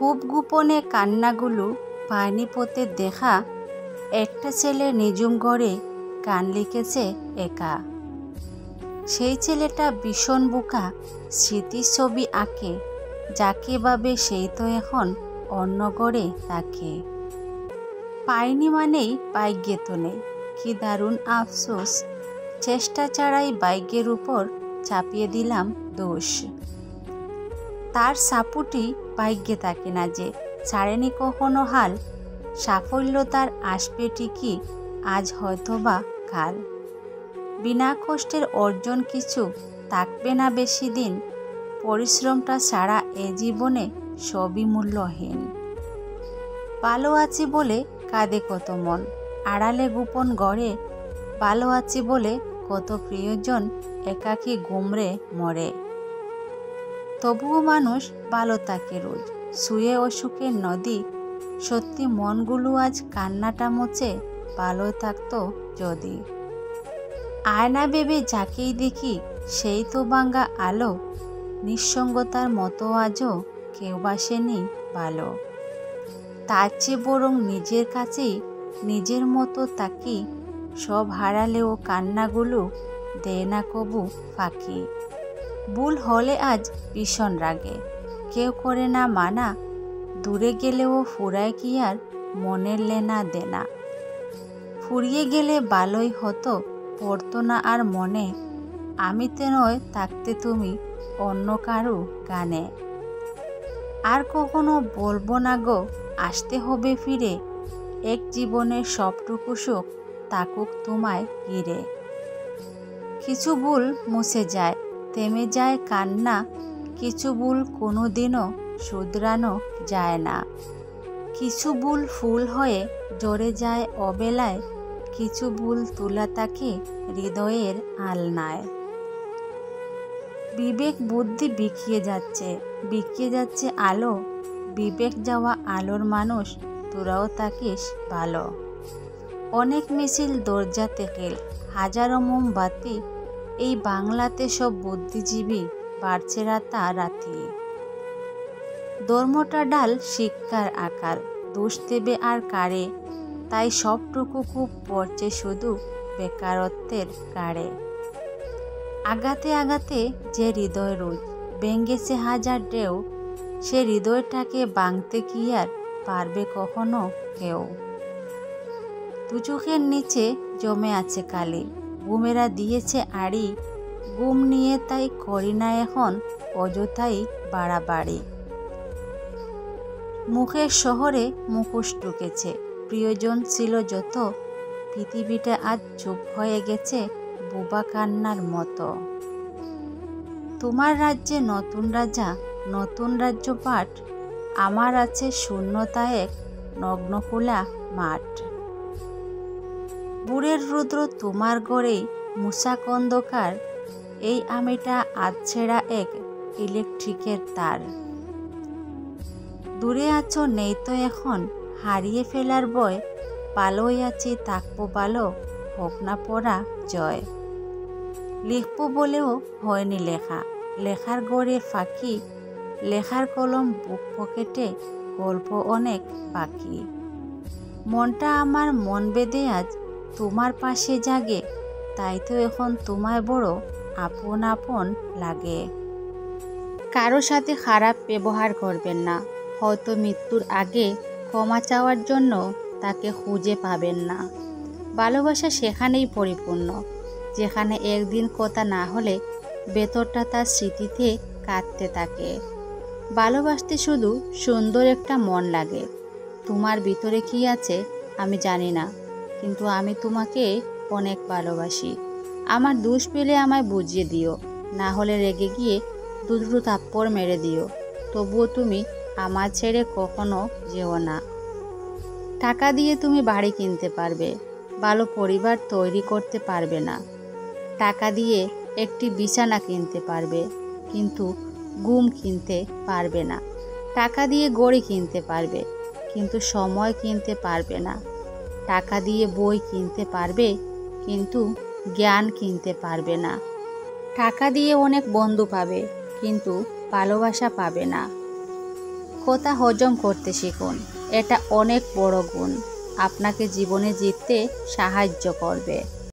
খুব গোপনে কান্নাগুলো পানিপথে দেখা একটা ছেলে নিঝুম ঘরে গান লিখেছে একা। সেই ছেলেটা ভীষণ বোকা, স্মৃতির ছবি আঁকে, যাকে ভাবে সেই তো এখন অন্য ঘরে থাকে। পাইনি মানেই ভাগ্যে তো নেই, কি দারুণ আফসোস, চেষ্টা ছাড়াই ভাগ্যের উপর চাপিয়ে দিলাম দোষ। তার সাপুটি ভাগ্যে থাকে না যে, ছাড়েনি কখনো হাল, সাফল্য তার আসবে ঠিকই, আজ হয়তোবা কাল। বিনা কষ্টের অর্জন কিছু থাকবে না বেশি দিন, পরিশ্রমটা ছাড়া এ জীবনে সবই মূল্যহীন। ভালো আছি বলে কাঁদে কত মন, আড়ালে গোপন গড়ে, ভালো আছি বলে কত প্রিয়জন একাকী গুমরে মরে। তবুও মানুষ ভালো থাকে রোজ, শুয়ে অসুখের নদী, সত্যি মনগুলো আজ কান্নাটা মুছে, ভালো থাকতো যদি। আয়না ভেবে যাকেই দেখি সেই তো ভাঙা আলো, নিঃসঙ্গতার মতো আজও কেউ বাসেনি ভালো। তার চেয়ে বরং নিজের কাছেই নিজের মতো তাকি, সব হারালেও কান্নাগুলো দেয় না কবু ফাঁকি। ভুল হলে আজ ভীষণ রাগে, কেউ করে না মানা, দূরে গেলেও ফুরায় কি আর মনের লেনা দেনা। ফুরিয়ে গেলে ভালোই হতো, পড়তো না আর মনে, আমিতে নয় থাকতে তুমি অন্য কারো গানে। আর কখনো বলবো না গো আসতে হবে ফিরে, এক জীবনের সবটুকু সুখ থাকুক তোমায় ঘিরে। কিছু ভুল মুছে যায়, থেমে যায় কান্না, কিছু ভুল কোনো দিনও শুধরানো যায় না। কিছু ভুল ফুল হয়ে ঝরে যায় অবেলায়, কিছু ভুল তুলা থাকে হৃদয়ের আলনায়। বিবেক বুদ্ধি বিকিয়ে যাচ্ছে আলো, বিবেক যাওয়া আলোর মানুষ তোরাও থাকিস ভালো। অনেক মিছিল দরজা থেকে, হাজারো মোমবাতি, এই বাংলাতে সব বুদ্ধিজীবী বাড়ছে রাতারাতি। ধর্মটা ডাল শিক্ষার আকাল, দোষ দেবে আর কারে, তাই সবটুকু খুব পড়ছে শুধু বেকারত্বের কারে। আগাতে আগাতে যে হৃদয় রোজ ভেঙেছে হাজার ঢেউ, সে হৃদয়টাকে ভাঙতে কি আর পারবে কখনো কেউ। দু চোখের নিচে জমে আছে কালি, ঘুমেরা দিয়েছে আড়ি, ঘুম নিয়ে তাই করি না এখন অযথাই বাড়াবাড়ি। মুখের শহরে মুখোশ ঢুকেছে, প্রিয়জন ছিল যত, পৃথিবীটা আজ চুপ হয়ে গেছে বোবা কান্নার মতো। তোমার রাজ্যে নতুন রাজা, নতুন রাজ্যপাট, আমার আছে শূন্যতা এক নগ্ন খোলা মাঠ। বুড়ের রুদ্র তোমার গড়েই মুসা অন্ধকার, এই আমিটা আধছেড়া এক ইলেকট্রিকের তার। দূরে আছো নেই তো এখন, হারিয়ে ফেলার ভয়, ভালোই আছি থাকবো ভালো, হোক না পড়া জয়। লিখবো বলেও হয়নি লেখা, লেখার গড়ে ফাঁকি, লেখার কলম বুক পকেটে, গল্প অনেক বাকি। মনটা আমার মন বেঁধে আজ তোমার পাশে জাগে, তাই তো এখন তোমায় বড় আপন আপন লাগে। কারো সাথে খারাপ ব্যবহার করবেন না, হয়তো মৃত্যুর আগে ক্ষমা চাওয়ার জন্য তাকে খুঁজে পাবেন না। ভালোবাসা সেখানেই পরিপূর্ণ, যেখানে একদিন কথা না হলে ভেতরটা তার স্মৃতিতে কাঁদতে থাকে। ভালোবাসতে শুধু সুন্দর একটা মন লাগে, তোমার ভিতরে কি আছে আমি জানি না, কিন্তু আমি তোমাকে অনেক ভালোবাসি। আমার দোষ পেলে আমায় বুঝিয়ে দিও, না হলে রেগে গিয়ে দুটো থাপ্পড় মেরে দিও, তবুও তুমি আমার ছেড়ে কখনো যেও না। টাকা দিয়ে তুমি বাড়ি কিনতে পারবে, ভালো পরিবার তৈরি করতে পারবে না। টাকা দিয়ে একটি বিছানা কিনতে পারবে, কিন্তু ঘুম কিনতে পারবে না। টাকা দিয়ে ঘড়ি কিনতে পারবে, কিন্তু সময় কিনতে পারবে না। টাকা দিয়ে বই কিনতে পারবে, কিন্তু জ্ঞান কিনতে পারবে না। টাকা দিয়ে অনেক বন্ধু পাবে, কিন্তু ভালোবাসা পাবে না। কথা হজম করতে শিখুন। এটা অনেক বড় গুণ, আপনাকে জীবনে জিততে সাহায্য করবে।